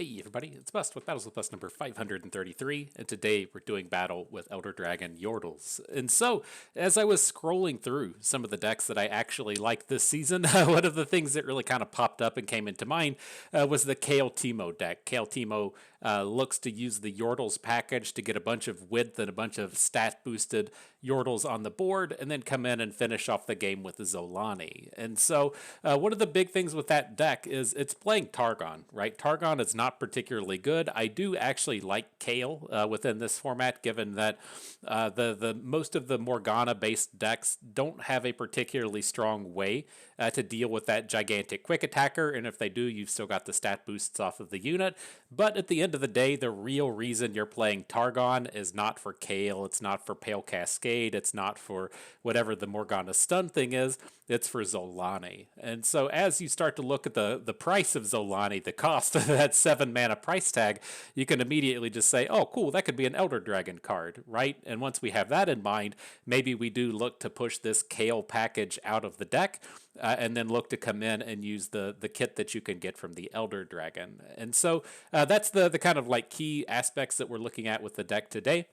Hey everybody, it's Bust with Battles with Bust number 533, and today we're doing battle with Elder Dragon Yordles. And so, as I was scrolling through some of the decks that I actually liked this season, one of the things that really kind of popped up and came into mind was the Kale Teemo deck. Kale Teemo looks to use the Yordles package to get a bunch of width and a bunch of stat boosted Yordles on the board, and then come in and finish off the game with the Xolaani. And so, one of the big things with that deck is it's playing Targon, right? Targon is not particularly good. I do actually like Kale within this format, given that the most of the Morgana based decks don't have a particularly strong way to deal with that gigantic quick attacker, and if they do, you've still got the stat boosts off of the unit. But at the end of the day, the real reason you're playing Targon is not for Kale, it's not for Pale Cascade, it's not for whatever the Morgana stun thing is, it's for Xolaani. And so as you start to look at the price of Xolaani, the cost of that 7 mana price tag, you can immediately just say, oh cool, that could be an Elder Dragon card, right? And once we have that in mind, maybe we do look to push this Kale package out of the deck, and then look to come in and use the kit that you can get from the Elder Dragon. And so that's the kind of like key aspects that we're looking at with the deck today.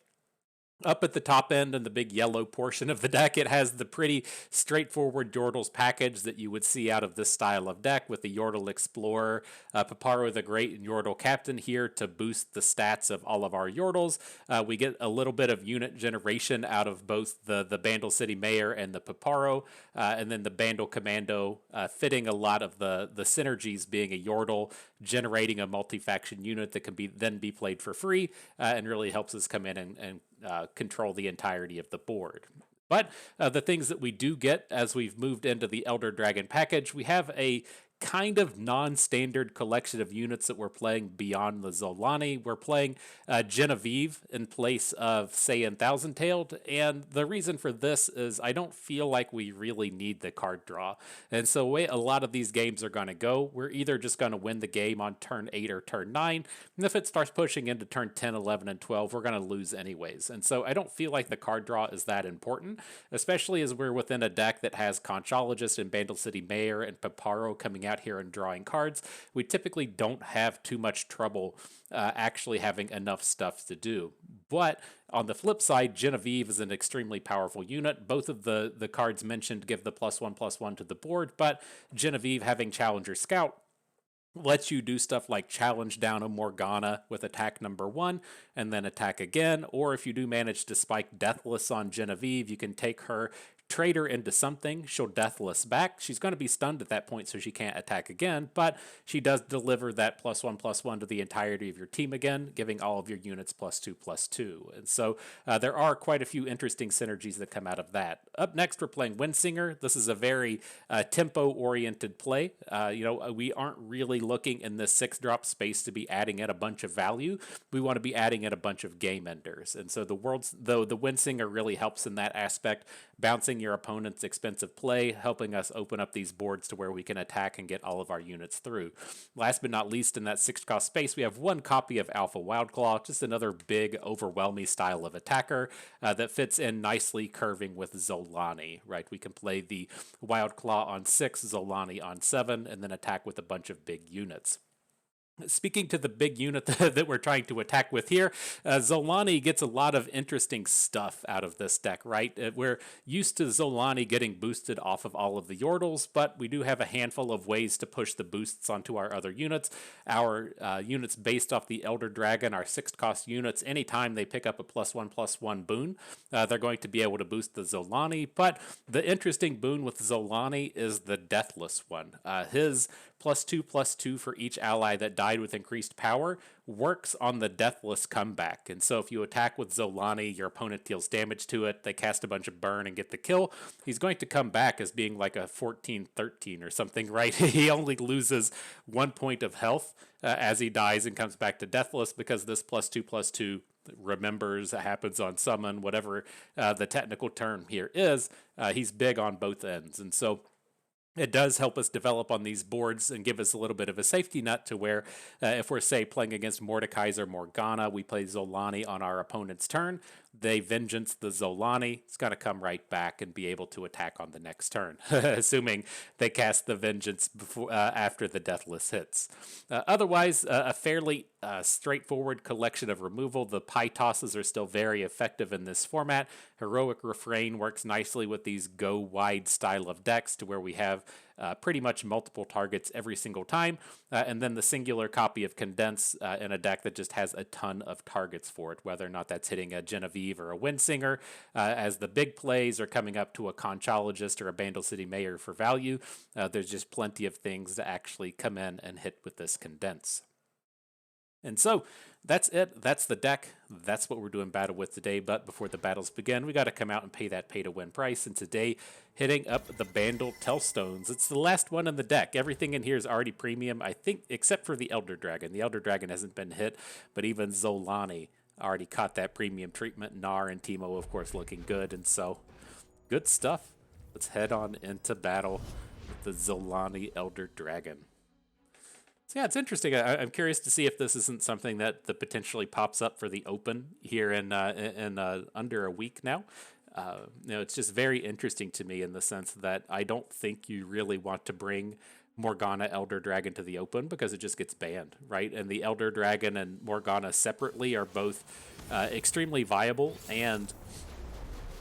Up at the top end and the big yellow portion of the deck, it has the pretty straightforward Yordles package that you would see out of this style of deck, with the Yordle Explorer, Paparo the Great, and Yordle Captain here to boost the stats of all of our Yordles. We get a little bit of unit generation out of both the Bandle City Mayor and the Paparo, and then the Bandle Commando fitting a lot of the synergies, being a Yordle, generating a multi-faction unit that can then be played for free, and really helps us come in and control the entirety of the board. But the things that we do get as we've moved into the Elder Dragon package, we have a kind of non-standard collection of units that we're playing beyond the Xolaani. We're playing Genevieve in place of Saiyan Thousand-Tailed, and the reason for this is I don't feel like we really need the card draw. And so the way a lot of these games are going to go, we're either just going to win the game on turn 8 or turn 9, and if it starts pushing into turn 10, 11, and 12, we're going to lose anyways. And so I don't feel like the card draw is that important, especially as we're within a deck that has Conchologist and Bandle City Mayor and Paparo coming out here and drawing cards. We typically don't have too much trouble actually having enough stuff to do. But on the flip side, Genevieve is an extremely powerful unit. Both of the cards mentioned give the +1/+1 to the board, but Genevieve having Challenger Scout lets you do stuff like challenge down a Morgana with attack number 1 and then attack again. Or if you do manage to spike Deathless on Genevieve, you can take her, trade her into something, she'll Deathless back. She's going to be stunned at that point, so she can't attack again, but she does deliver that +1/+1 to the entirety of your team again, giving all of your units +2/+2. And so there are quite a few interesting synergies that come out of that. Up next, we're playing Windsinger. This is a very tempo-oriented play. We aren't really looking in this 6-drop space to be adding in a bunch of value. We want to be adding in a bunch of game enders. And so the Windsinger really helps in that aspect, bouncing your opponent's expensive play, helping us open up these boards to where we can attack and get all of our units through. Last but not least, in that 6-cost space, we have 1 copy of Alpha Wildclaw, just another big, overwhelming style of attacker that fits in nicely curving with Xolaani, right? We can play the Wildclaw on 6, Xolaani on 7, and then attack with a bunch of big units. Speaking to the big unit that we're trying to attack with here, Xolaani gets a lot of interesting stuff out of this deck, right? We're used to Xolaani getting boosted off of all of the Yordles, but we do have a handful of ways to push the boosts onto our other units. Our units based off the Elder Dragon, our 6-cost units, anytime they pick up a +1/+1 boon, they're going to be able to boost the Xolaani. But the interesting boon with Xolaani is the Deathless one. His +2/+2 for each ally that died with increased power works on the Deathless comeback. And so if you attack with Xolaani, your opponent deals damage to it, they cast a bunch of burn and get the kill, he's going to come back as being like a 14/13 or something, right? He only loses 1 point of health as he dies and comes back to Deathless, because this +2/+2 remembers, happens on summon, whatever the technical term here is. He's big on both ends. And so it does help us develop on these boards and give us a little bit of a safety net to where if we're, say, playing against Mordekaiser Morgana, we play Xolaani on our opponent's turn. they vengeance the Xolaani. It's got to come right back and be able to attack on the next turn, assuming they cast the vengeance before after the Deathless hits. Otherwise, a fairly straightforward collection of removal. The pie tosses are still very effective in this format. Heroic Refrain works nicely with these go wide style of decks to where we have pretty much multiple targets every single time, and then the singular copy of Condense in a deck that just has a ton of targets for it, whether or not that's hitting a Genevieve or a Windsinger, as the big plays are coming up to a Conchologist or a Bandle City Mayor for value. There's just plenty of things to actually come in and hit with this Condense. And so that's it. That's the deck. That's what we're doing battle with today. But before the battles begin, we got to come out and pay that pay-to-win price. And today, hitting up the Bandle Tellstones. It's the last one in the deck. Everything in here is already premium, I think, except for the Elder Dragon. The Elder Dragon hasn't been hit, but even Xolaani already caught that premium treatment. Gnar and Teemo, of course, looking good. And so, good stuff. Let's head on into battle with the Xolaani Elder Dragon. So yeah, it's interesting. I'm curious to see if this isn't something that potentially pops up for the Open here in under a week now. It's just very interesting to me in the sense that I don't think you really want to bring Morgana Elder Dragon to the Open because it just gets banned, right? And the Elder Dragon and Morgana separately are both extremely viable and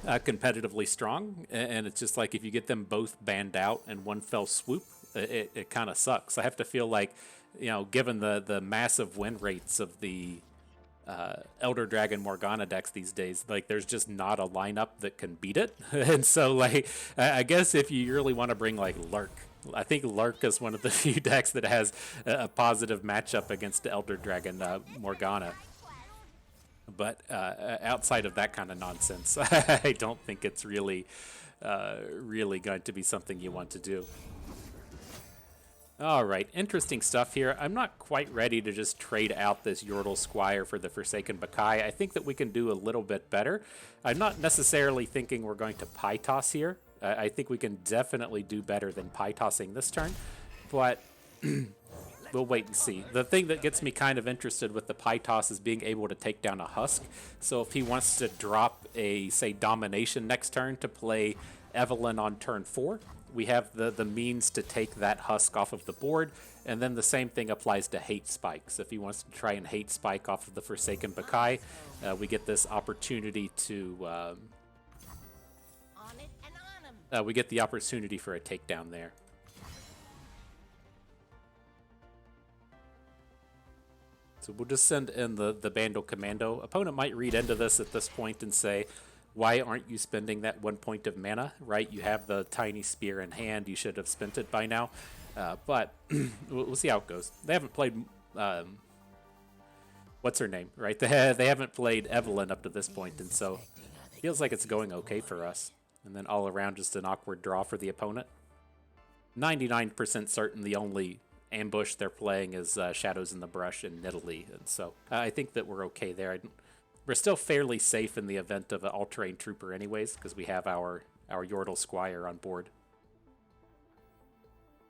competitively strong. And it's just like if you get them both banned out in one fell swoop, it kind of sucks. I have to feel like, given the massive win rates of the Elder Dragon Morgana decks these days, like there's just not a lineup that can beat it. And so like, I guess if you really want to bring like Lurk, I think Lurk is one of the few decks that has a positive matchup against the Elder Dragon Morgana. But outside of that kind of nonsense, I don't think it's really going to be something you want to do. All right, interesting stuff here. I'm not quite ready to just trade out this Yordle Squire for the Forsaken Bakai. I think that we can do a little bit better. I'm not necessarily thinking we're going to pie toss here. I think we can definitely do better than pie tossing this turn, but we'll wait and see. The thing that gets me kind of interested with the pie toss is being able to take down a Husk. So if he wants to drop a, say, Domination next turn to play Evelynn on turn 4, we have the means to take that Husk off of the board, and then the same thing applies to Hate Spike. So if he wants to try and Hate Spike off of the Forsaken Bakai, we get this opportunity to we get the opportunity for a takedown there. So we'll just send in the Bandle Commando. Opponent might read into this at this point and say, why aren't you spending that 1 point of mana, right? You have the tiny spear in hand. You should have spent it by now. But we'll see how it goes. They haven't played... what's her name, right? They haven't played Evelynn up to this point, and so it feels like it's going okay for us. And then all around, just an awkward draw for the opponent. 99% certain the only ambush they're playing is Shadows in the Brush and Nidalee. And so I think that we're okay there. We're still fairly safe in the event of an all-terrain trooper anyways, because we have our Yordle Squire on board.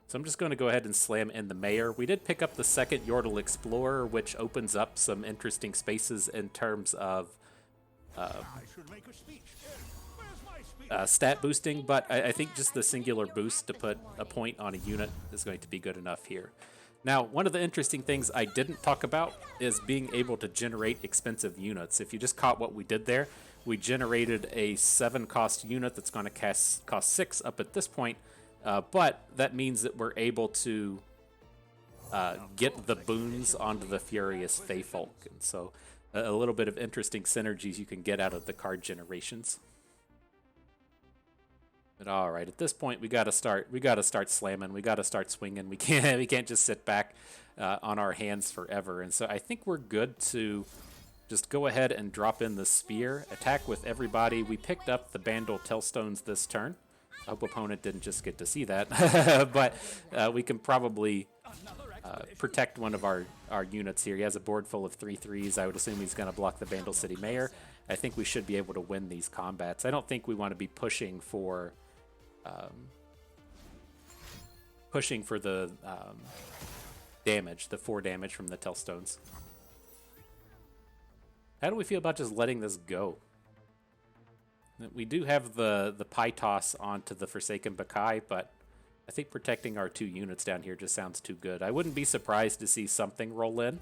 So I'm just going to go ahead and slam in the Mayor. We did pick up the second Yordle Explorer, which opens up some interesting spaces in terms of stat boosting, but I think just the singular boost to put a point on a unit is going to be good enough here. Now, one of the interesting things I didn't talk about is being able to generate expensive units. If you just caught what we did there, we generated a 7-cost unit that's going to cost 6 up at this point, but that means that we're able to get the boons onto the Furious Feyfolk, and so a little bit of interesting synergies you can get out of the card generations. But all right, at this point we got to start slamming. We got to start swinging. We can't just sit back on our hands forever. And so I think we're good to just go ahead and drop in the spear, attack with everybody. We picked up the Bandle Tellstones this turn. I hope opponent didn't just get to see that, but we can probably protect one of our units here. He has a board full of 3/3s. I would assume he's going to block the Bandle City Mayor. I think we should be able to win these combats. I don't think we want to be pushing for the damage, the 4 damage from the Tellstones. How do we feel about just letting this go? We do have the pie toss onto the Forsaken Bakai, but I think protecting our 2 units down here just sounds too good. I wouldn't be surprised to see something roll in.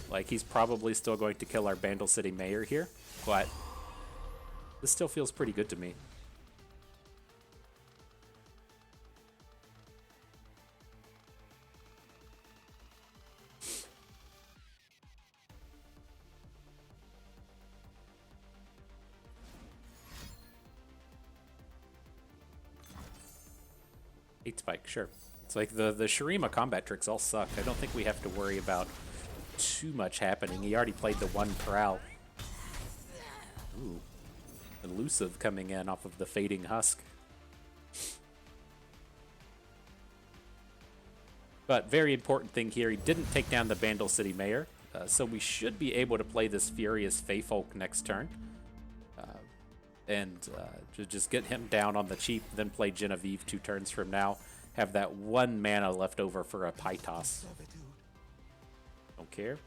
Like, he's probably still going to kill our Bandle City Mayor here, but this still feels pretty good to me. Eight spike, sure. It's like the Shurima combat tricks all suck. I don't think we have to worry about too much happening. He already played the 1 Prowl. Ooh. Elusive coming in off of the Fading Husk. But very important thing here, he didn't take down the Bandle City Mayor, so we should be able to play this Furious Feyfolk next turn. And just get him down on the cheap, then play Genevieve 2 turns from now. Have that 1 mana left over for a pie toss. Don't care.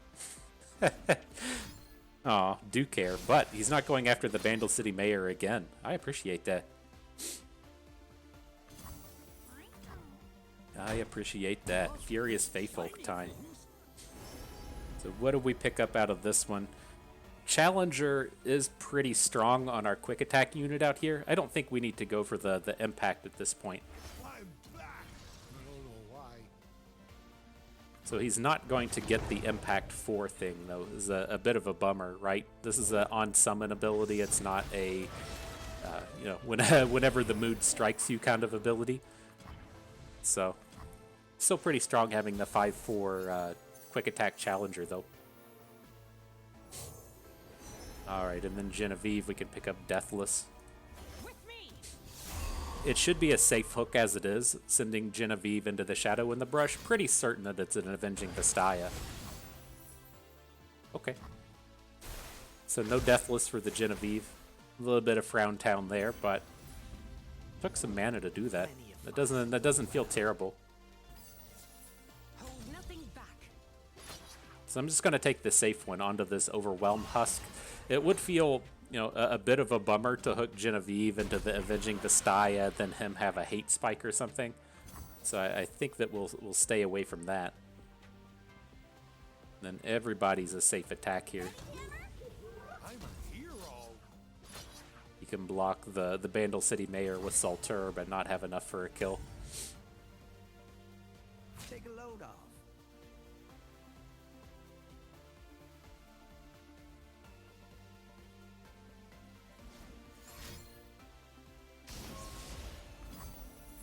Aw, do care, but he's not going after the Bandle City Mayor again. I appreciate that. I appreciate that. Furious Feyfolk time. So what do we pick up out of this one? Challenger is pretty strong on our quick attack unit out here. I don't think we need to go for the impact at this point. So he's not going to get the impact 4 thing, though. This is a bit of a bummer, right? This is an on-summon ability. It's not a, you know, whenever the mood strikes you kind of ability. So, still pretty strong having the 5/4 quick attack Challenger, though. Alright, and then Genevieve, we can pick up Deathless. It should be a safe hook as it is, sending Genevieve into the Shadow in the Brush. Pretty certain that it's an Avenging Vastaya. Okay. So no Deathless for the Genevieve. A little bit of Frown Town there, but took some mana to do that. That doesn't feel terrible. So I'm just going to take the safe one onto this Overwhelm Husk. It would feel, you know, a bit of a bummer to hook Genevieve into the Avenging Vastaya, then him have a Hate Spike or something. So I think that we'll stay away from that. Then everybody's a safe attack here. You can block the Bandle City Mayor with Salter, but not have enough for a kill. Take a load off.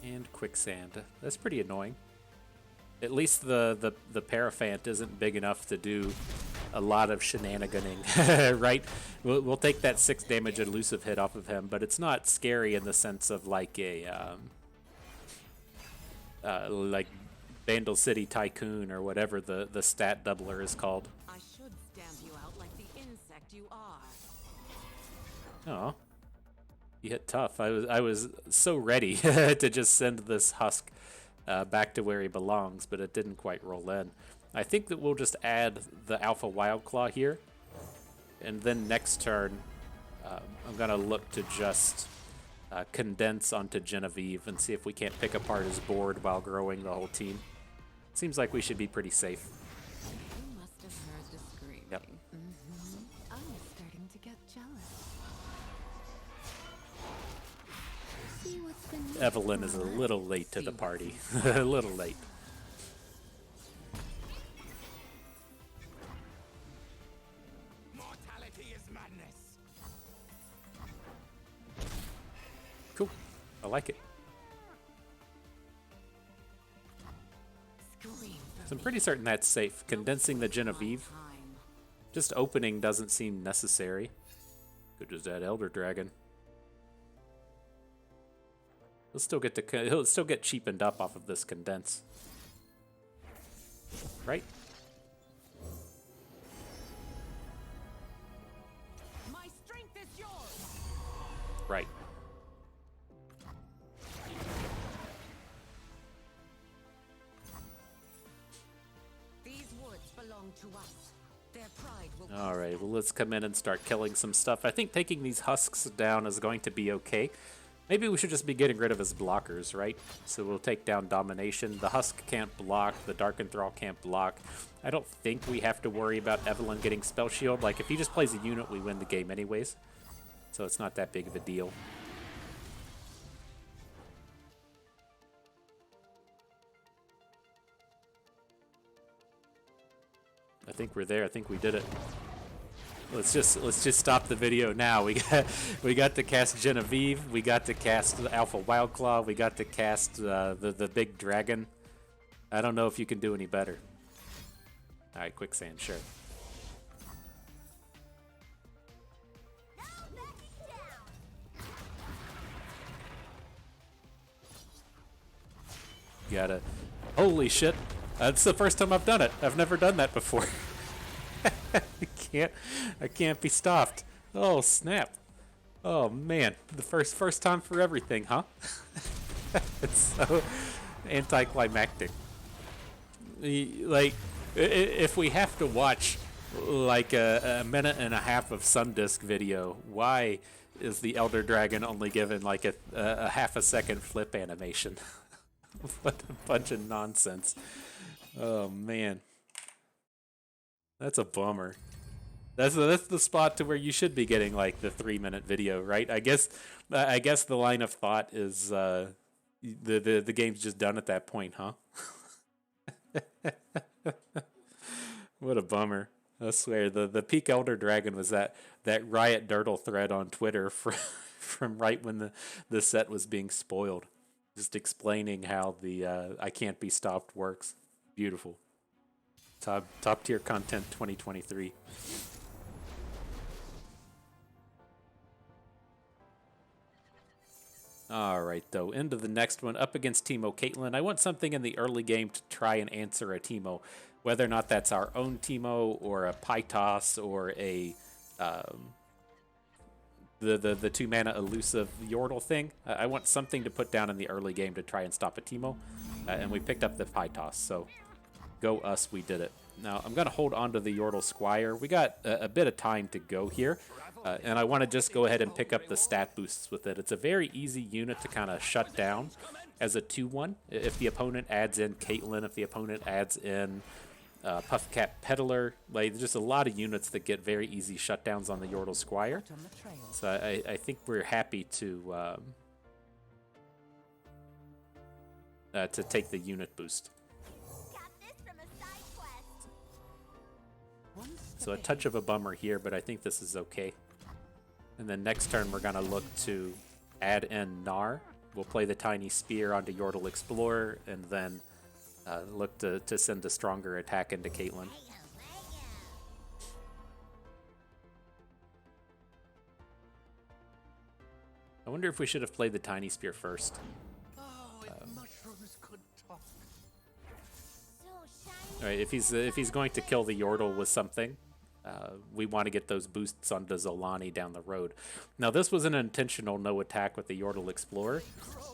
And Quicksand. That's pretty annoying. At least the Paraphant isn't big enough to do a lot of shenaniganing, right? We'll take that 6 damage elusive hit off of him, but it's not scary in the sense of like a like Bandle City Tycoon or whatever the stat doubler is called. I should stamp you out like the insect you are. Oh. You hit tough. I was so ready to just send this Husk back to where he belongs, but it didn't quite roll in. I think that we'll just add the Alpha Wildclaw here, and then next turn I'm gonna look to just condense onto Genevieve and see if we can't pick apart his board while growing the whole team. Seems like we should be pretty safe. You must have heard the screaming. Yep. I'm starting to get jealous. See what's been Evelynn is a little late to the party. A little late. Mortality is madness. Cool. I like it. scream for So I'm pretty certain that's safe. Condensing the Genevieve. time. Just opening doesn't seem necessary. Good as that Elder Dragon. He'll still get cheapened up off of this condense. Right? My strength is yours. Right. These woods belong to us. Alright, well let's come in and start killing some stuff. I think taking these husks down is going to be okay. Maybe we should just be getting rid of his blockers, right? So we'll take down Domination. The Husk can't block, the Dark Enthrall can't block. I don't think we have to worry about Evelynn getting Spell Shield. Like, if he just plays a unit, we win the game anyways. So it's not that big of a deal. I think we're there. I think we did it. Let's just stop the video now. We got to cast Genevieve. We got to cast Alpha Wildclaw. We got to cast the big dragon. I don't know if you can do any better. All right, Quicksand, sure. Gotta. Holy shit! That's the first time I've done it. I've never done that before. I can't be stopped. Oh snap! Oh man, the first time for everything, huh? It's so anticlimactic. Like, if we have to watch like a minute and a half of Sundisk video, why is the Elder Dragon only given like a half a second flip animation? What a bunch of nonsense. Oh man, that's a bummer. That's the spot to where you should be getting like the 3-minute video, right? I guess the line of thought is the game's just done at that point, huh? What a bummer. I swear the peak Elder Dragon was that Riot Dirtle thread on Twitter from right when the set was being spoiled, just explaining how the I can't be stopped works. Beautiful. Top tier content 2023. Alright though, into the next one, up against Teemo Caitlyn. I want something in the early game to try and answer a Teemo. Whether or not that's our own Teemo, or a Pytos, or a the 2-mana elusive Yordle thing. I want something to put down in the early game to try and stop a Teemo. And we picked up the Pytos, so go us, we did it. Now, I'm going to hold on to the Yordle Squire. We got a bit of time to go here. And I want to just go ahead and pick up the stat boosts with it. It's a very easy unit to kind of shut down as a 2-1. If the opponent adds in Caitlyn, if the opponent adds in Puffcat Peddler, like just a lot of units that get very easy shutdowns on the Yordle Squire. So I think we're happy to take the unit boost. So a touch of a bummer here, but I think this is okay. And then next turn we're going to look to add in Gnar. We'll play the Tiny Spear onto Yordle Explorer, and then look to send a stronger attack into Caitlyn. I wonder if we should have played the Tiny Spear first. Alright, if he's going to kill the Yordle with something, we want to get those boosts onto Xolaani down the road. Now, this was an intentional no attack with the Yordle Explorer.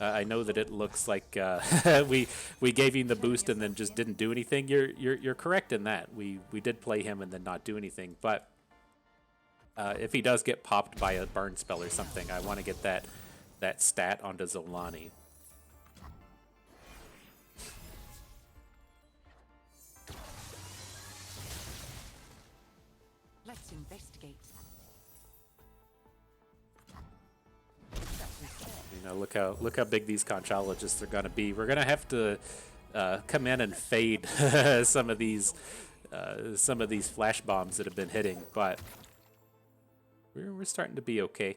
I know that it looks like we gave him the boost and then just didn't do anything. You're correct in that. We did play him and then not do anything. But if he does get popped by a burn spell or something, I want to get that stat onto Xolaani. Let's investigate. You know, look how big these conchologists are gonna be. We're gonna have to come in and fade some of these flash bombs that have been hitting, but we're starting to be okay.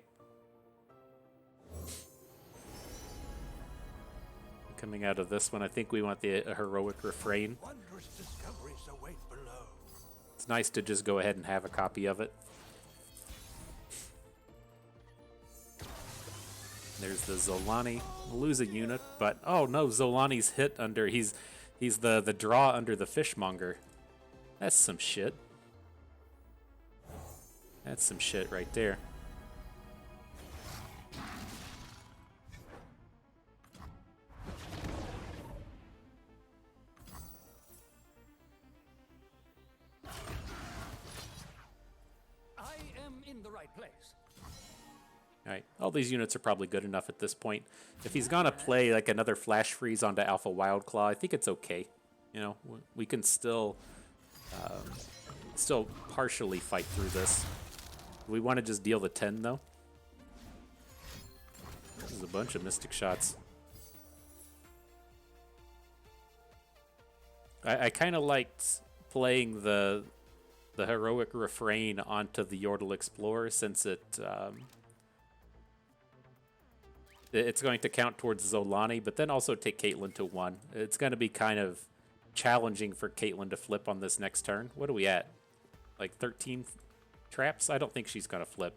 Coming out of this one, I think we want the heroic refrain. It's nice to just go ahead and have a copy of it. There's the Xolaani. We'll lose a unit, but oh no, Xolaani's hit under. He's the draw under the fishmonger. That's some shit. That's some shit right there. in the right place. Alright, all these units are probably good enough at this point. If he's gonna play like another Flash Freeze onto Alpha Wildclaw, I think it's okay. You know, we can still partially fight through this. We want to just deal the 10 though. This is a bunch of Mystic Shots. I kind of liked playing the Heroic Refrain onto the Yordle Explorer since it's going to count towards Xolaani, but then also take Caitlyn to 1. It's going to be kind of challenging for Caitlyn to flip on this next turn. What are we at? Like 13 traps? I don't think she's going to flip.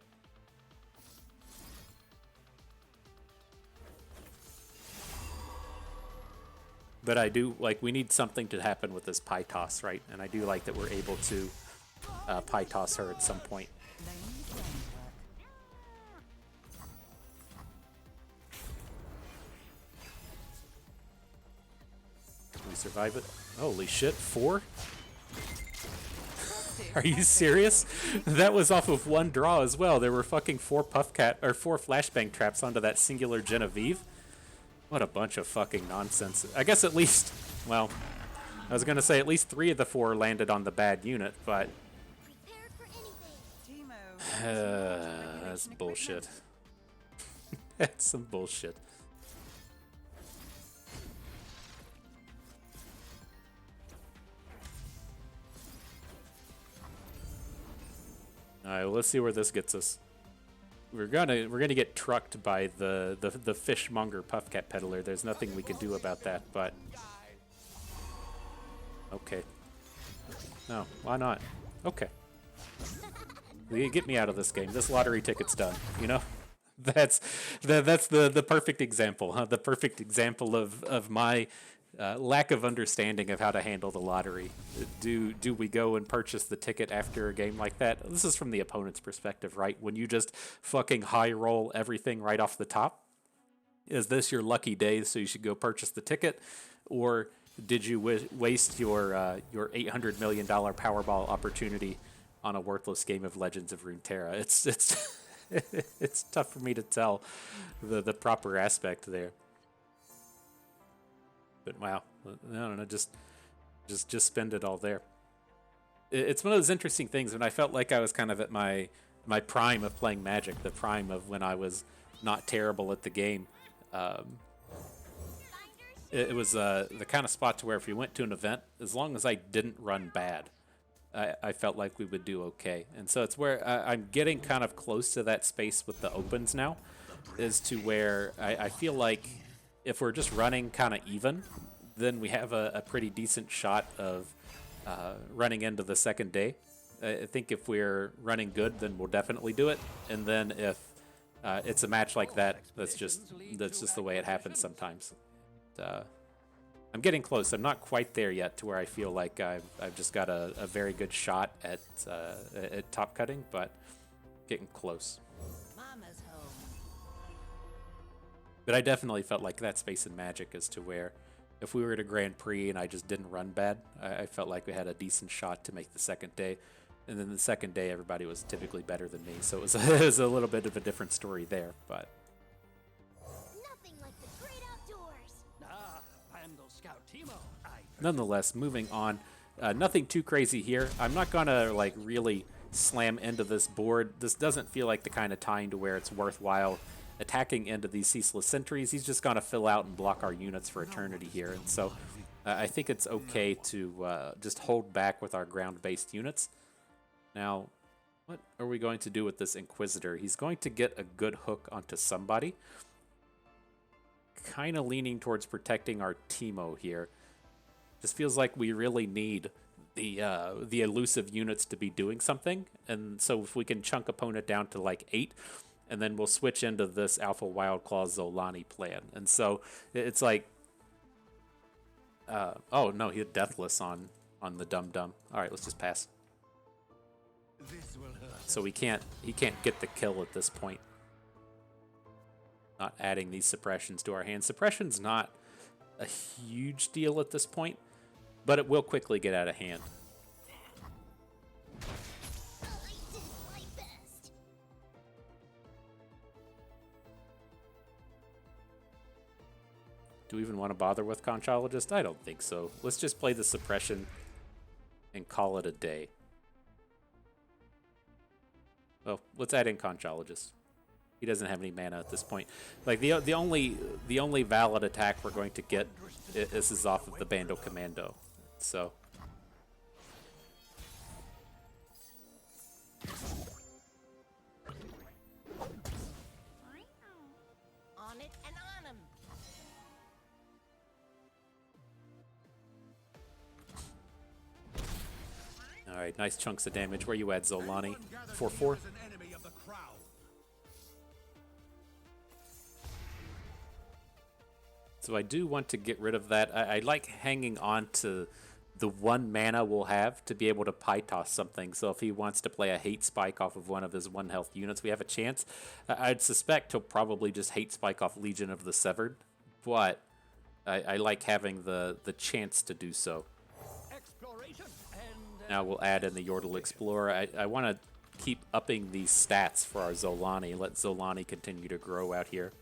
But I do, like, we need something to happen with this Pie Toss, right? And I do like that we're able to Pie Toss her at some point. Can we survive it? Holy shit, 4? Are you serious? That was off of 1 draw as well. There were fucking 4 flashbang traps onto that singular Genevieve. What a bunch of fucking nonsense. I guess at least, well, I was gonna say at least 3 of the 4 landed on the bad unit, but that's bullshit. That's some bullshit. All right, well, let's see where this gets us. We're gonna get trucked by the fishmonger Puffcat peddler. There's nothing we can do about that, but okay. No, why not? Okay. Get me out of this game. This lottery ticket's done. You know, that's the perfect example, huh? The perfect example of my lack of understanding of how to handle the lottery. Do we go and purchase the ticket after a game like that? This is from the opponent's perspective, right? When you just fucking high roll everything right off the top. Is this your lucky day, so you should go purchase the ticket? Or did you waste your $800 million Powerball opportunity on a worthless game of Legends of Runeterra? It's it's tough for me to tell the proper aspect there. But wow, I don't know, just spend it all there. It's one of those interesting things when I felt like I was kind of at my prime of playing Magic, the prime of when I was not terrible at the game. It was the kind of spot to where if we went to an event, as long as I didn't run bad, I felt like we would do okay. And so it's where I'm getting kind of close to that space with the opens now, is to where I feel like if we're just running kind of even, then we have a pretty decent shot of running into the second day. I think if we're running good, then we'll definitely do it. And then if it's a match like that, that's just the way it happens sometimes. I'm getting close. I'm not quite there yet to where I feel like I've just got a very good shot at top cutting, but getting close. Mama's home. But I definitely felt like that space in Magic as to where if we were at a Grand Prix and I just didn't run bad, I felt like we had a decent shot to make the second day. And then the second day, everybody was typically better than me. So it was a little bit of a different story there. But Nothing like the great outdoors. Ah, Vandal Scout Teemo. nonetheless, moving on. Nothing too crazy here. I'm not going to like really slam into this board. This doesn't feel like the kind of time to where it's worthwhile attacking into these ceaseless sentries. He's just going to fill out and block our units for eternity here. And so I think it's okay to just hold back with our ground-based units. Now, what are we going to do with this Inquisitor? He's going to get a good hook onto somebody. Kind of leaning towards protecting our Teemo here. Just feels like we really need the elusive units to be doing something. And so if we can chunk opponent down to like 8, and then we'll switch into this Alpha Wildclaw Xolaani plan. And so it's like, oh no, he had Deathless on the Dum Dum. All right, let's just pass. This will hurt. So he can't get the kill at this point. Not adding these suppressions to our hand. Suppression's not a huge deal at this point, but it will quickly get out of hand. I did my best. Do we even want to bother with Conchologist? I don't think so. Let's just play the suppression and call it a day. Well, let's add in Conchologist. He doesn't have any mana at this point. Like the only valid attack we're going to get is off of the Bando Commando. So On it and on 'em. all right, nice chunks of damage. Where you at, Xolaani? 4/4. So I do want to get rid of that. I like hanging on to the 1 mana we'll have to be able to pie toss something. So if he wants to play a hate spike off of one of his 1 health units, we have a chance. I'd suspect he'll probably just hate spike off Legion of the Severed, but I like having the chance to do so. Exploration and Now we'll add in the Yordle Explorer. I want to keep upping these stats for our Xolaani. Let Xolaani continue to grow out here.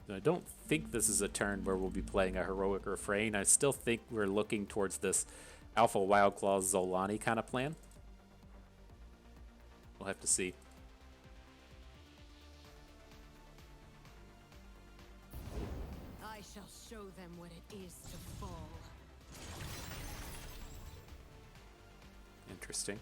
I don't think this is a turn where we'll be playing a Heroic Refrain. I still think we're looking towards this Alpha Wildclaw Xolaani kind of plan. We'll have to see. I shall show them what it is to fall. Interesting.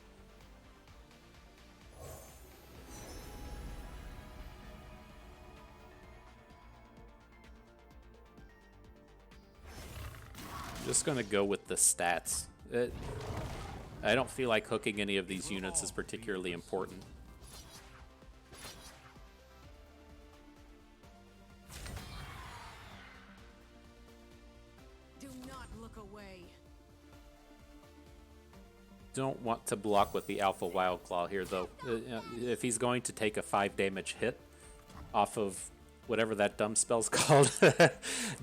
Just gonna go with the stats. I don't feel like hooking any of these units is particularly important. Do not look away. Don't want to block with the Alpha Wildclaw here, though. If he's going to take a 5 damage hit off of whatever that dumb spell's called,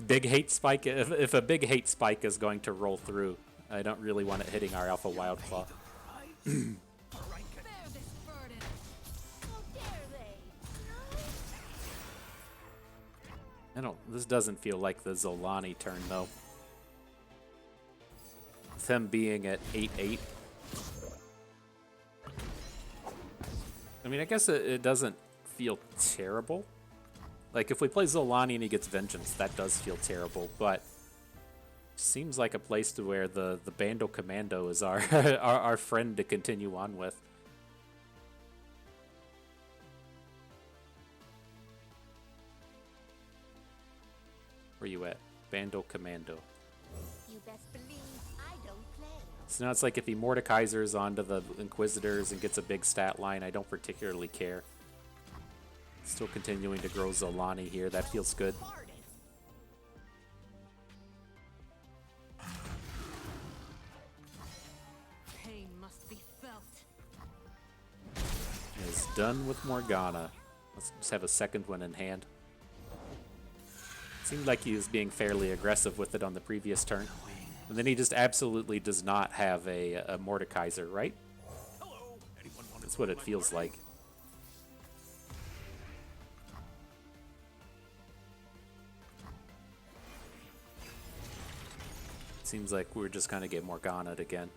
big hate spike. If a big hate spike is going to roll through, I don't really want it hitting our Alpha Wildclaw. Bear this burden. How dare they? This doesn't feel like the Xolaani turn, though. With him being at 8/8. I mean, I guess it doesn't feel terrible. Like, if we play Xolaani and he gets Vengeance, that does feel terrible, but seems like a place to where the Bando Commando is our our friend to continue on with. Where you at? Bando Commando. You best believe I don't play. So now it's like if he Mordekaisers onto the Inquisitors and gets a big stat line, I don't particularly care. Still continuing to grow Xolaani here. That feels good. Pain must be felt. Is done with Morgana. Let's just have a second one in hand. Seemed like he was being fairly aggressive with it on the previous turn. And then he just absolutely does not have a Mordekaiser, right? That's what it feels like. Seems like we're just gonna get Morgana'd again.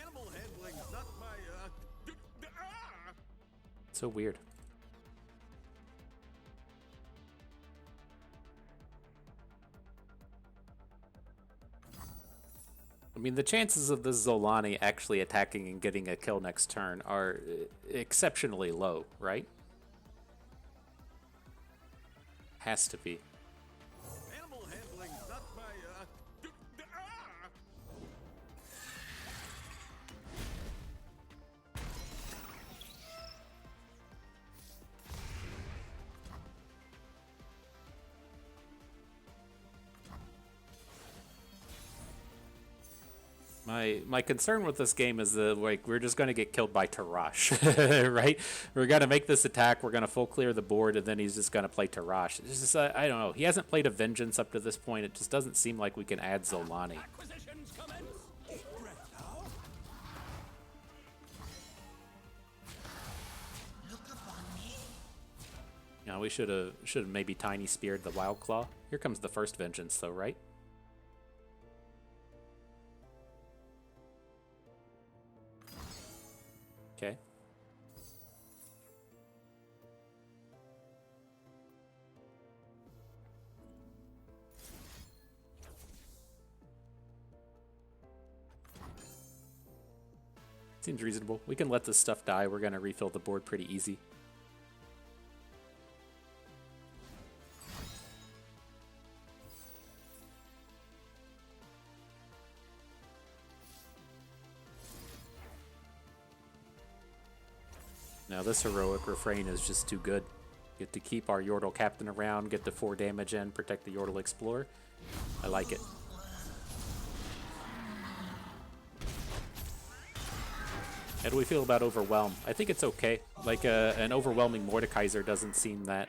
animal handling is not my So weird. I mean, the chances of this Xolaani actually attacking and getting a kill next turn are exceptionally low, right? Has to be. animal handling is not my My concern with this game is that like we're just gonna get killed by Tarash, right? We're gonna make this attack, we're gonna full clear the board, and then he's just gonna play Tarash. It's just I don't know. He hasn't played a Vengeance up to this point. It just doesn't seem like we can add Xolaani. Acquisitions commence. Deep breath now. Look upon me. You know, we should have maybe tiny speared the Wild Claw. Here comes the first Vengeance, though, right? Okay. Seems reasonable. We can let this stuff die. We're going to refill the board pretty easy. Now this heroic refrain is just too good. Get to keep our Yordle Captain around, get the 4 damage in, protect the Yordle Explorer. I like it. How do we feel about Overwhelm? I think it's okay. Like an overwhelming Mordekaiser doesn't seem that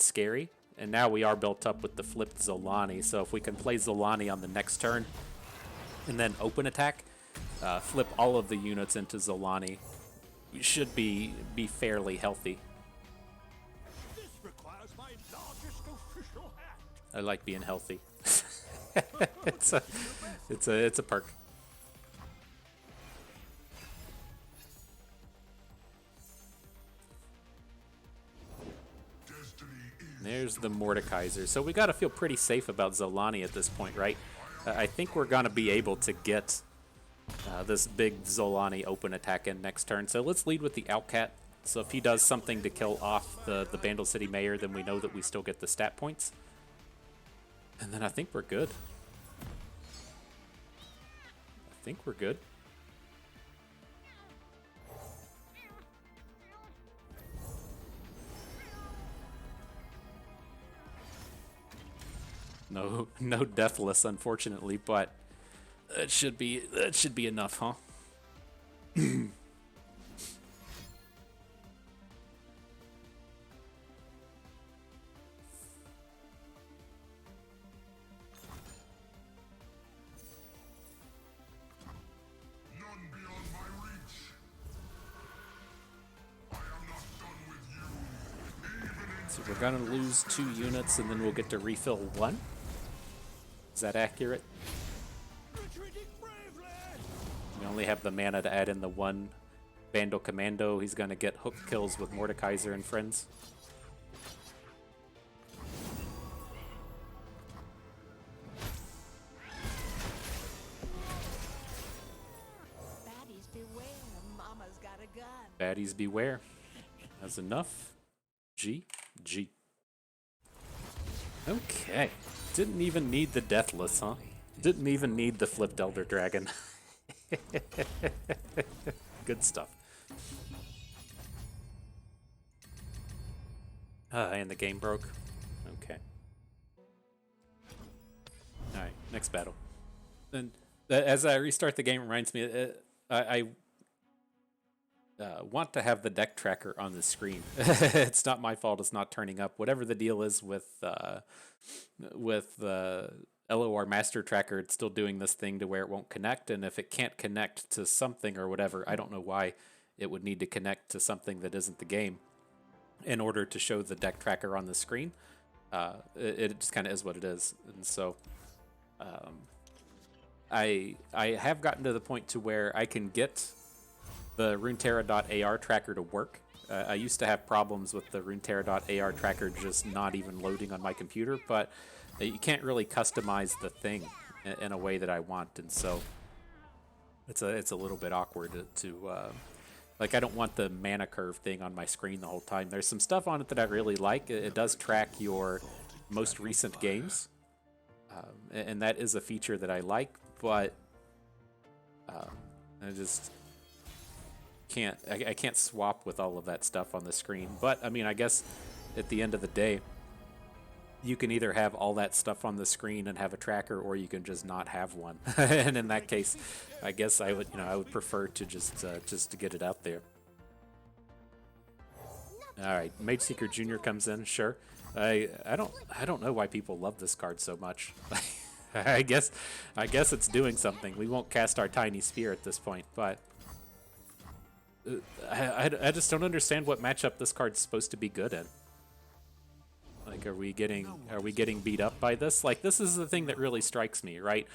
scary. And now we are built up with the flipped Xolaani, so if we can play Xolaani on the next turn and then open attack, flip all of the units into Xolaani, we should be fairly healthy. This requires my largest official hat. I like being healthy. it's a perk. There's the Mordekaiser. So we got to feel pretty safe about Xolaani at this point, right? I think we're going to be able to get this big Xolaani open attack in next turn. So let's lead with the Outcat. So if he does something to kill off the Bandle City Mayor, then we know that we still get the stat points. And then I think we're good. I think we're good. No deathless, unfortunately, but that should be enough, huh? So we're gonna lose 2 units, and then we'll get to refill 1. Is that accurate? Retreating bravely. We only have the mana to add in the 1 Vandal Commando. He's gonna get hook kills with Mordekaiser and friends. Baddies beware. Mama's got a gun. Baddies beware. That's enough. G. Okay. Didn't even need the Deathless, huh? Didn't even need the flipped Elder Dragon. Good stuff. And the game broke. Okay. Alright, next battle. And as I restart the game, it reminds me, I want to have the deck tracker on the screen. It's not my fault it's not turning up. Whatever the deal is with the LOR master tracker, it's still doing this thing to where it won't connect, and if it can't connect to something or whatever, I don't know why it would need to connect to something that isn't the game in order to show the deck tracker on the screen. It just kind of is what it is. And so I have gotten to the point to where I can get the Runeterra.ar tracker to work. I used to have problems with the Runeterra.ar tracker just not even loading on my computer, but you can't really customize the thing in a way that I want, and so it's a little bit awkward to like, I don't want the mana curve thing on my screen the whole time. There's some stuff on it that I really like. It does track your most recent games, and that is a feature that I like, but I just can't. I can't swap with all of that stuff on the screen. But I mean, I guess at the end of the day, you can either have all that stuff on the screen and have a tracker, or you can just not have one. And in that case, I guess I would, I would prefer to just to get it out there. All right, Mage Seeker Jr. comes in. Sure, I don't know why people love this card so much. I guess it's doing something. We won't cast our Tiny Spear at this point, but I just don't understand what matchup this card's supposed to be good in. Like, are we getting beat up by this? Like, this is the thing that really strikes me, right?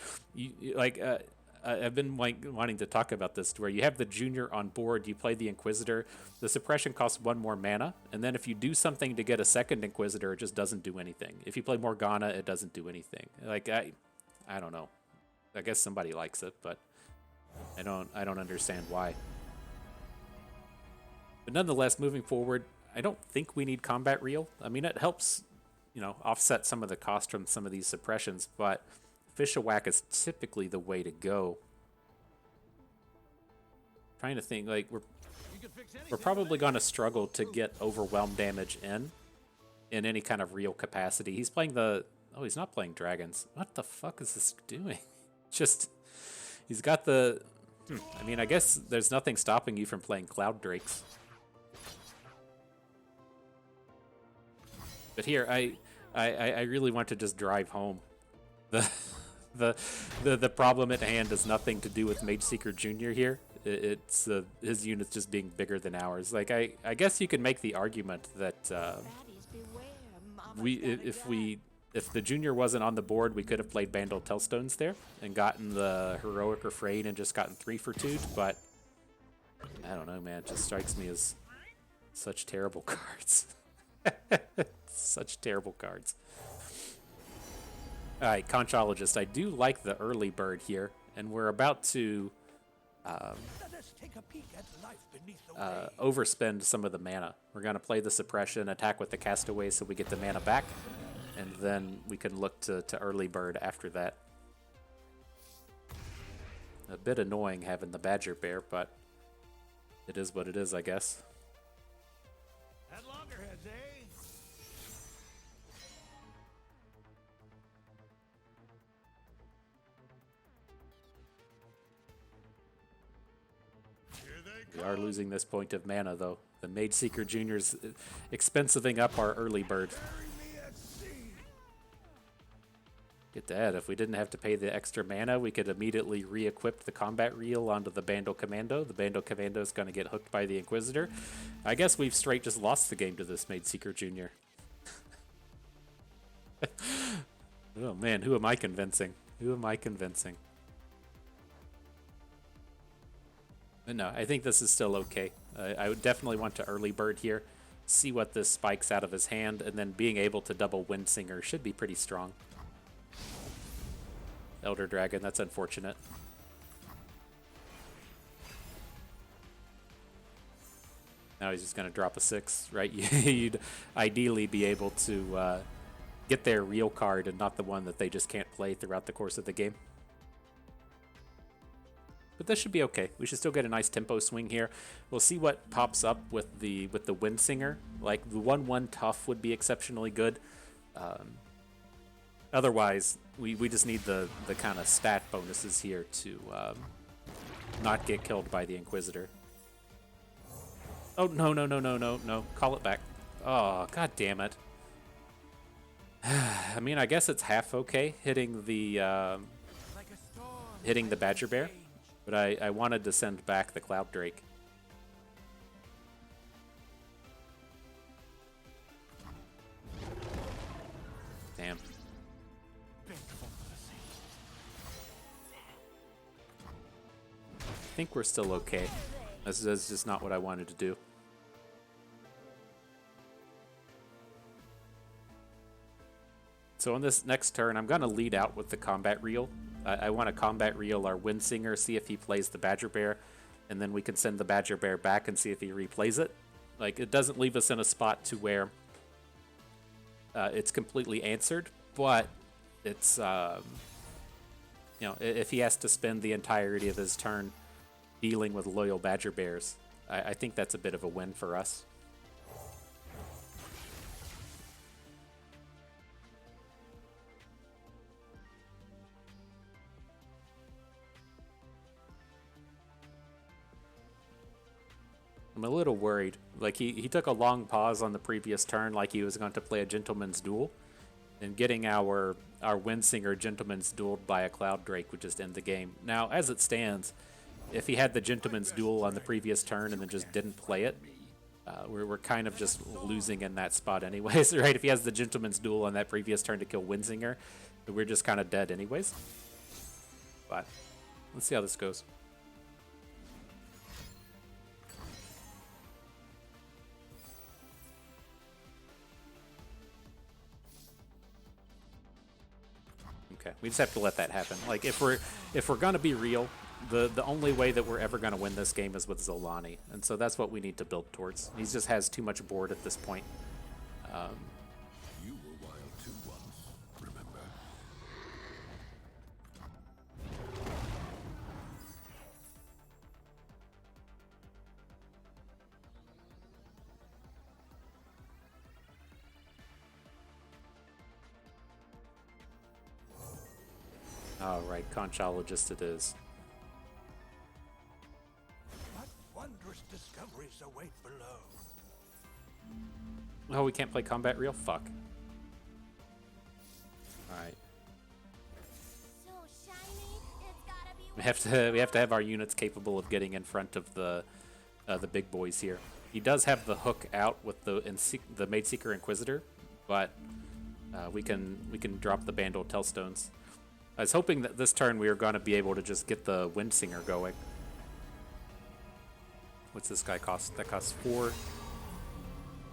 I've been wanting to talk about this, where you have the Junior on board, you play the Inquisitor, the suppression costs 1 more mana, and then if you do something to get a second Inquisitor, it just doesn't do anything. If you play Morgana, it doesn't do anything. Like, I don't know. I guess somebody likes it, but I don't understand why. But nonetheless, moving forward, I don't think we need Combat Reel. I mean, it helps, offset some of the cost from some of these suppressions, but Fish a Whack is typically the way to go. Trying to think, like, we're probably going to struggle to get overwhelm damage in any kind of real capacity. He's playing the... Oh, he's not playing dragons. What the fuck is this doing? Just... He's got the... I mean, I guess there's nothing stopping you from playing Cloud Drakes. But here, I really want to just drive home the problem at hand has nothing to do with Mage Seeker Jr. here. It's his unit's just being bigger than ours. Like, I guess you could make the argument that if the Junior wasn't on the board, we could have played Bandle Tellstones there and gotten the Heroic Refrain and just gotten 3 for 2. But I don't know, man. It just strikes me as such terrible cards. Such terrible cards. All right, Conchologist. I do like the early bird here, and we're about to overspend some of the mana. We're going to play the suppression, attack with the Castaway so we get the mana back, and then we can look to early bird after that. A bit annoying having the Badger Bear, but it is what it is, I guess. At loggerheads, eh? We are losing this point of mana, though. The Mage Seeker Jr.'s expensiving up our early bird. Get that. If we didn't have to pay the extra mana, we could immediately re-equip the Combat Reel onto the Bandle Commando. The Bandle Commando is going to get hooked by the Inquisitor. I guess we've straight just lost the game to this Mage Seeker Jr. Oh man, who am I convincing? Who am I convincing? But no, I think this is still okay. I would definitely want to early bird here, see what this spikes out of his hand, and then being able to double Windsinger should be pretty strong. Elder Dragon, that's unfortunate. Now he's just going to drop a 6, right? You'd ideally be able to get their real card and not the one that they just can't play throughout the course of the game. But this should be okay. We should still get a nice tempo swing here. We'll see what pops up with the Windsinger. Like, the 1/1 tough would be exceptionally good. Otherwise, we just need the kind of stat bonuses here to not get killed by the Inquisitor. Oh, no. Call it back. Oh, god damn it. I mean, I guess it's half okay hitting the Badger Bear. But I wanted to send back the Cloud Drake. Damn. I think we're still okay. This is just not what I wanted to do. So on this next turn, I'm going to lead out with the Combat Reel. I want to Combat Reel our Windsinger, see if he plays the Badger Bear, and then we can send the Badger Bear back and see if he replays it. Like, it doesn't leave us in a spot to where it's completely answered, but it's, if he has to spend the entirety of his turn dealing with loyal Badger Bears, I think that's a bit of a win for us. I'm a little worried. Like, he took a long pause on the previous turn like he was going to play a Gentleman's Duel. And getting our Windsinger Gentleman's Dueled by a Cloud Drake would just end the game. Now, as it stands, if he had the Gentleman's Duel on the previous turn and then just didn't play it, we're kind of just losing in that spot anyways, right? If he has the Gentleman's Duel on that previous turn to kill Windsinger, we're just kind of dead anyways. But let's see how this goes. Okay, we just have to let that happen. Like, if we're gonna be real, the only way that we're ever gonna win this game is with Xolaani, and so that's what we need to build towards. He just has too much board at this point. You were wild too once, remember? All right, conchologist it is. What wondrous discoveries await below? Oh, we can't play combat real? Fuck. All right. So shiny, it's gotta be. We have to have our units capable of getting in front of the big boys here. He does have the hook out with the Maidseeker Inquisitor, but we can drop the Bandle Tellstones. I was hoping that this turn we were going to be able to just get the Windsinger going. What's this guy cost? That costs 4.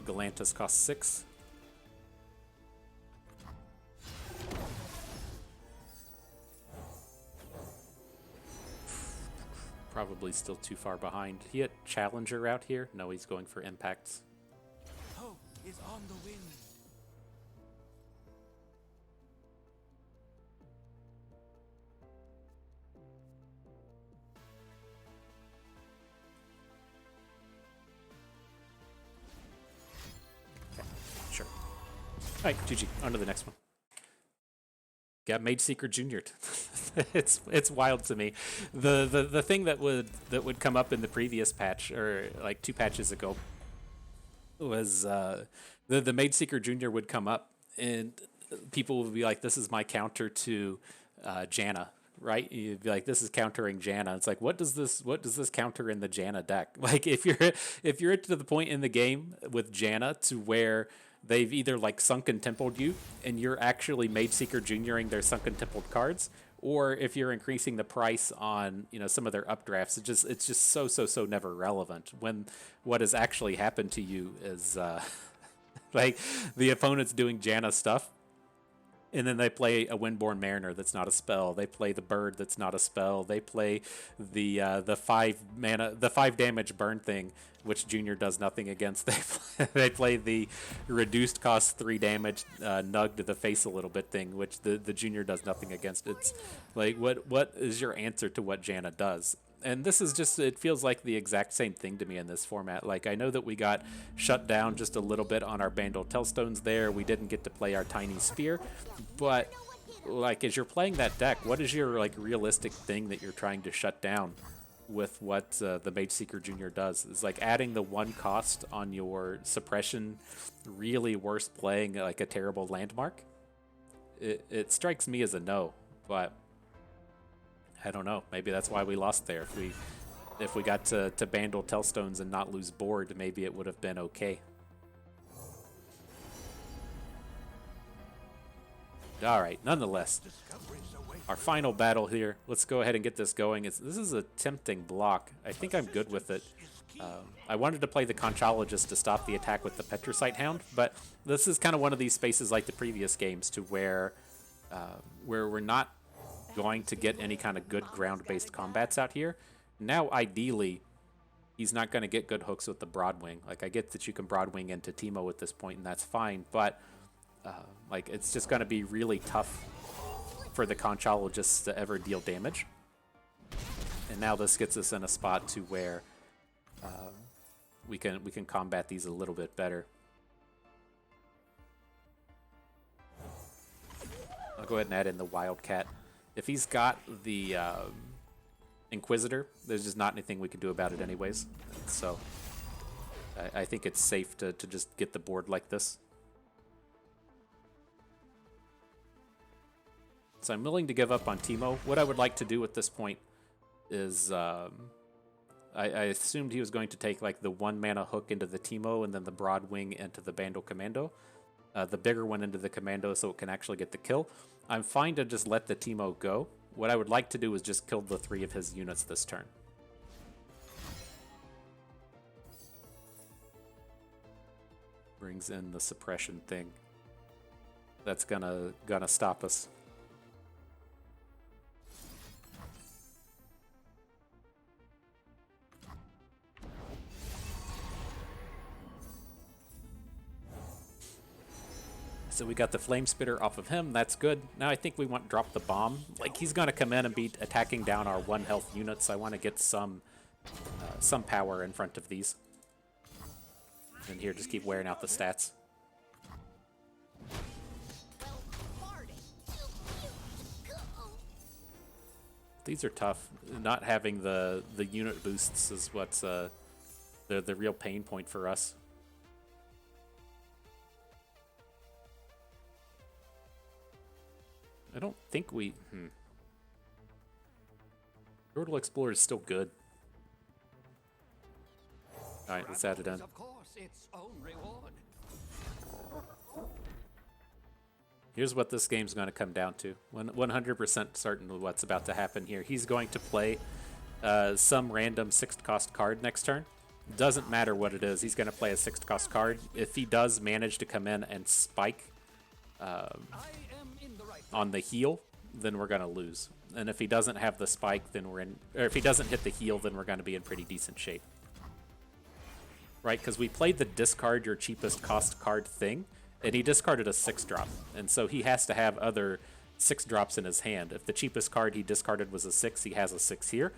Galantis costs 6. Probably still too far behind. He hit Challenger out here? No, he's going for Impacts. Hope is on the wind. Sure. All right, GG. On to the next one. Got Maidseeker Junior. It's wild to me. The thing that would come up in the previous patch, or like 2 patches ago, was the Maidseeker Junior would come up, and people would be like, "This is my counter to Janna." Right? You'd be like, "This is countering Janna." It's like, what does this counter in the Janna deck? Like, if you're to the point in the game with Janna to where they've either like sunken templed you and you're actually Maidseeker Junioring their sunken templed cards, or if you're increasing the price on some of their updrafts, it's just so never relevant when what has actually happened to you is like the opponent's doing Janna stuff. And then they play a Windborn Mariner that's not a spell. They play the bird that's not a spell. They play the 5 damage burn thing, which Junior does nothing against. They play the reduced cost 3 damage nug to the face a little bit thing, which the Junior does nothing against. It's like, what is your answer to what Janna does? And this is just, it feels like the exact same thing to me in this format. Like, I know that we got shut down just a little bit on our Bandle Tellstones there. We didn't get to play our Tiny Spear. But, like, as you're playing that deck, what is your, like, realistic thing that you're trying to shut down with what the Maidseeker Junior does? Is, like, adding the 1 cost on your suppression really worth playing, like, a terrible landmark? It strikes me as a no, but I don't know. Maybe that's why we lost there. If we got to Bandle Tellstones and not lose board, maybe it would have been okay. All right, nonetheless, our final battle here. Let's go ahead and get this going. This is a tempting block. I think I'm good with it. I wanted to play the Conchologist to stop the attack with the Petricite Hound, but this is kind of one of these spaces like the previous games to where we're not going to get any kind of good ground-based combats out here. Now, ideally, he's not going to get good hooks with the Broadwing. Like, I get that you can Broadwing into Teemo at this point, and that's fine, but like, it's just going to be really tough for the Conchologists to ever deal damage. And now this gets us in a spot to where we can combat these a little bit better. I'll go ahead and add in the Wildcat. If he's got the Inquisitor, there's just not anything we can do about it anyways. So I think it's safe to just get the board like this. So I'm willing to give up on Teemo. What I would like to do at this point is, I assumed he was going to take like the 1 mana hook into the Teemo and then the broad wing into the Bandle Commando. The bigger one into the Commando so it can actually get the kill. I'm fine to just let the Teemo go. What I would like to do is just kill the 3 of his units this turn. Brings in the suppression thing. That's gonna stop us. So we got the Flame Spitter off of him. That's good. Now I think we want to drop the bomb. Like, he's going to come in and be attacking down our 1 health units. I want to get some power in front of these. And here, just keep wearing out the stats. These are tough. Not having the unit boosts is what's the real pain point for us. I don't think we... Yordle Explorer is still good. Alright, let's add it in. Of course, its own reward. Here's what this game's going to come down to. 100% certain of what's about to happen here. He's going to play some random 6th cost card next turn. Doesn't matter what it is. He's going to play a 6th cost card. If he does manage to come in and spike on the heal, then we're going to lose. And if he doesn't have the spike, then we're in... Or if he doesn't hit the heal, then we're going to be in pretty decent shape. Right? Because we played the discard your cheapest cost card thing, and he discarded a 6-drop. And so he has to have other 6-drops in his hand. If the cheapest card he discarded was a 6, he has a 6 here.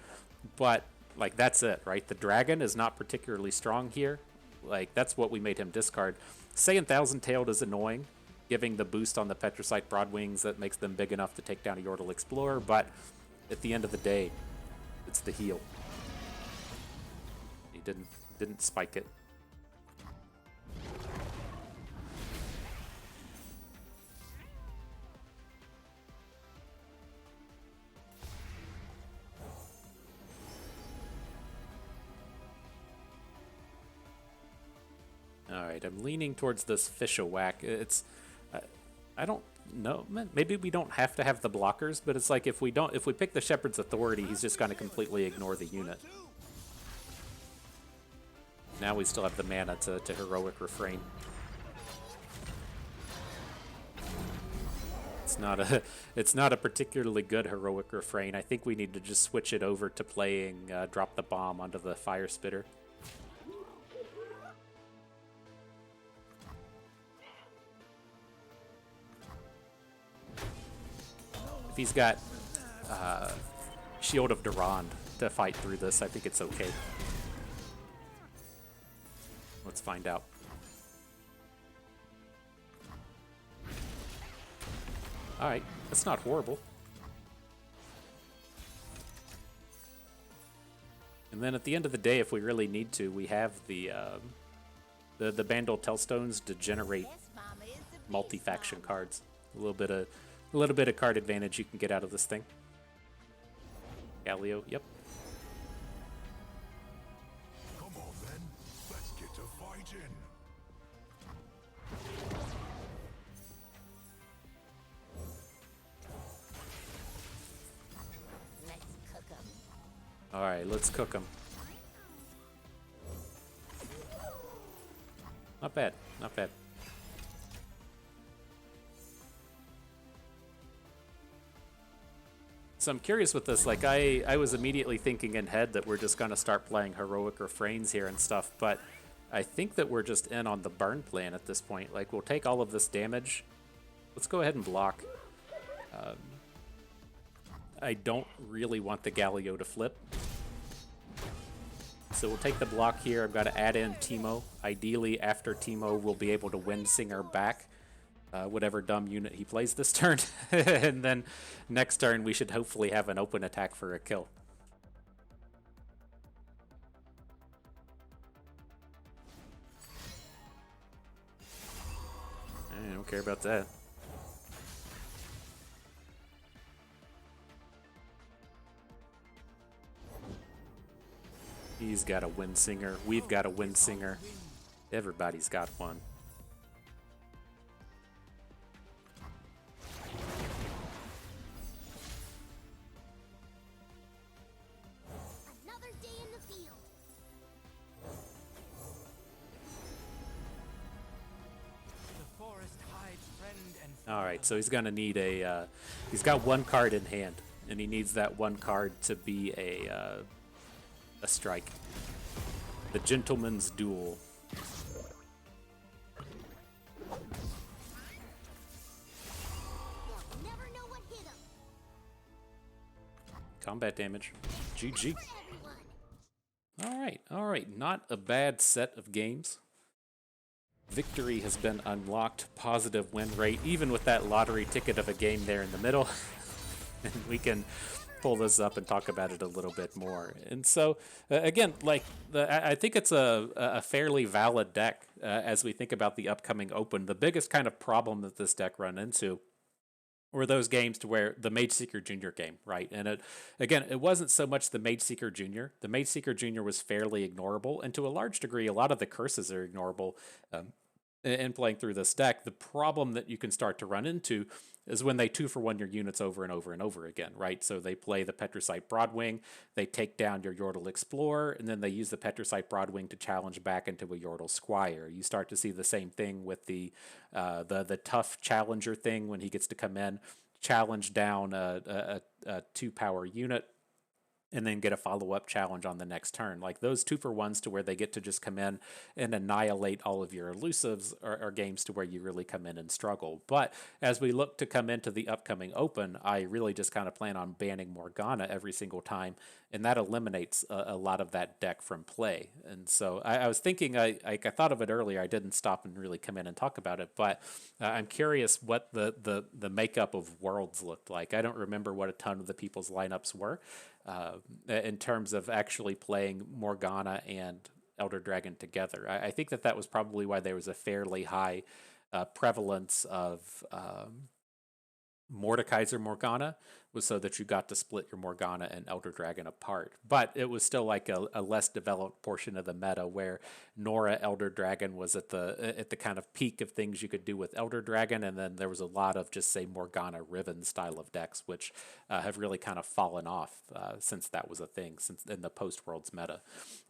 But, like, that's it, right? The dragon is not particularly strong here. Like, that's what we made him discard. Saying Thousand-Tailed is annoying, giving the boost on the Petricite Broadwings that makes them big enough to take down a Yordle Explorer, but at the end of the day, it's the heal. He didn't spike it. Alright, I'm leaning towards this Fish-a-Whack. It's... I don't know. Maybe we don't have to have the blockers, but it's like if we pick the Shepherd's Authority, he's just going to completely ignore the unit. Now we still have the mana to Heroic Refrain. It's not a particularly good Heroic Refrain. I think we need to just switch it over to playing Drop the Bomb onto the Fire Spitter. If he's got Shield of Durand to fight through this, I think it's okay. Let's find out. Alright, that's not horrible. And then at the end of the day, if we really need to, we have the Bandle Tellstones to generate multi-faction cards. A little bit of card advantage you can get out of this thing. Galio, yep. Come on then, let's get to fighting. Let's cook 'em. Alright, let's cook them. Not bad, not bad. So I'm curious with this, like I was immediately thinking in head that we're just going to start playing Heroic Refrains here and stuff, but I think that we're just in on the burn plan at this point. Like, we'll take all of this damage. Let's go ahead and block. I don't really want the Galio to flip. So we'll take the block here. I've got to add in Teemo. Ideally, after Teemo, we'll be able to Wind Singer back whatever dumb unit he plays this turn. And then next turn, we should hopefully have an open attack for a kill. don't care about that. He's got a wind singer. We've got a wind singer. Everybody's got one. Another day in the field. The forest hides friend and All right, so he's gonna need a. He's got one card in hand, and he needs that one card to be a strike. The Gentleman's Duel. They'll never know what hit 'em. Combat damage. GG. For everyone. All right. Not a bad set of games. Victory has been unlocked. Positive win rate, even with that lottery ticket of a game there in the middle. And we can pull this up and talk about it a little bit more. And so, again, like I think it's a fairly valid deck as we think about the upcoming Open. The biggest kind of problem that this deck run into were those games to where the Mage Seeker Jr. game, right? And it wasn't so much the Mage Seeker Jr. The Mage Seeker Jr. was fairly ignorable, and to a large degree, a lot of the curses are ignorable in playing through this deck. The problem that you can start to run into is when they 2-for-1 your units over and over and over again, right? So they play the Petricite Broadwing, they take down your Yordle Explorer, and then they use the Petricite Broadwing to challenge back into a Yordle Squire. You start to see the same thing with the tough challenger thing when he gets to come in, challenge down a 2-power unit, and then get a follow-up challenge on the next turn. Like those 2-for-1s to where they get to just come in and annihilate all of your elusives are games to where you really come in and struggle. But as we look to come into the upcoming Open, I really just kind of plan on banning Morgana every single time, and that eliminates a lot of that deck from play. And so I was thinking, I thought of it earlier, I didn't stop and really come in and talk about it, but I'm curious what the makeup of worlds looked like. I don't remember what a ton of the people's lineups were. In terms of actually playing Morgana and Elder Dragon together. I think that was probably why there was a fairly high prevalence of Mordekaiser Morgana, was so that you got to split your Morgana and Elder Dragon apart. But it was still like a less developed portion of the meta where Nora Elder Dragon was at the kind of peak of things you could do with Elder Dragon, and then there was a lot of just say Morgana Riven style of decks, which have really kind of fallen off since that was a thing, since in the post-Worlds meta.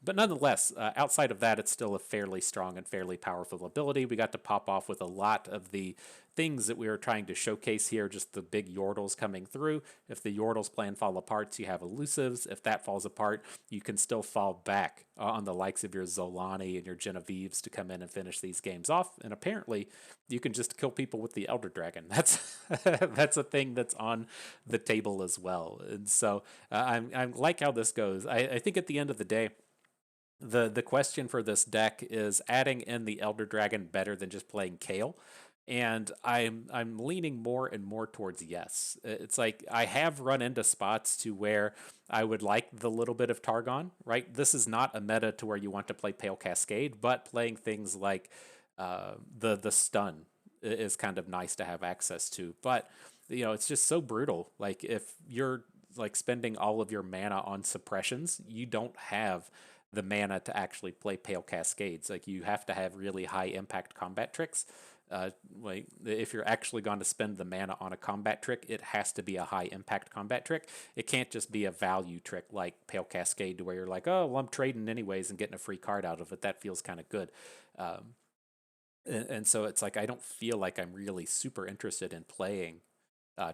But nonetheless, outside of that, it's still a fairly strong and fairly powerful ability. We got to pop off with a lot of the things that we were trying to showcase here, just the big Yordles coming through. If the Yordles plan fall apart, you have elusives. If that falls apart, you can still fall back on the likes of your Xolaani and your Genevieves to come in and finish these games off. And apparently, you can just kill people with the Elder Dragon. That's that's a thing that's on the table as well. And so I'm like how this goes. I think at the end of the day, the question for this deck is adding in the Elder Dragon better than just playing Kale. And I'm leaning more and more towards yes. It's like I have run into spots to where I would like the little bit of Targon, right? This is not a meta to where you want to play Pale Cascade, but playing things like the stun is kind of nice to have access to. But you know, it's just so brutal. Like if you're like spending all of your mana on suppressions, you don't have the mana to actually play Pale Cascades. Like you have to have really high impact combat tricks. Like if you're actually going to spend the mana on a combat trick, it has to be a high impact combat trick. It can't just be a value trick like Pale Cascade to where you're like, oh, well, I'm trading anyways and getting a free card out of it. That feels kind of good. And so it's like I don't feel like I'm really super interested in playing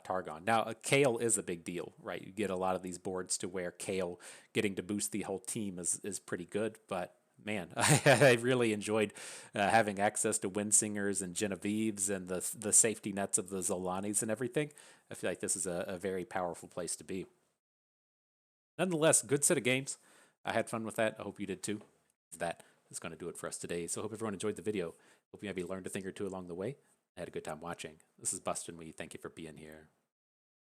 Targon. Now, Kale is a big deal, right? You get a lot of these boards to where Kale getting to boost the whole team is pretty good, but man, I really enjoyed having access to Windsingers and Genevieves and the safety nets of the Xolaanis and everything. I feel like this is a very powerful place to be. Nonetheless, good set of games. I had fun with that. I hope you did too. That is going to do it for us today. So I hope everyone enjoyed the video. Hope you maybe learned a thing or two along the way. I had a good time watching. This is Bustin' We. Thank you for being here.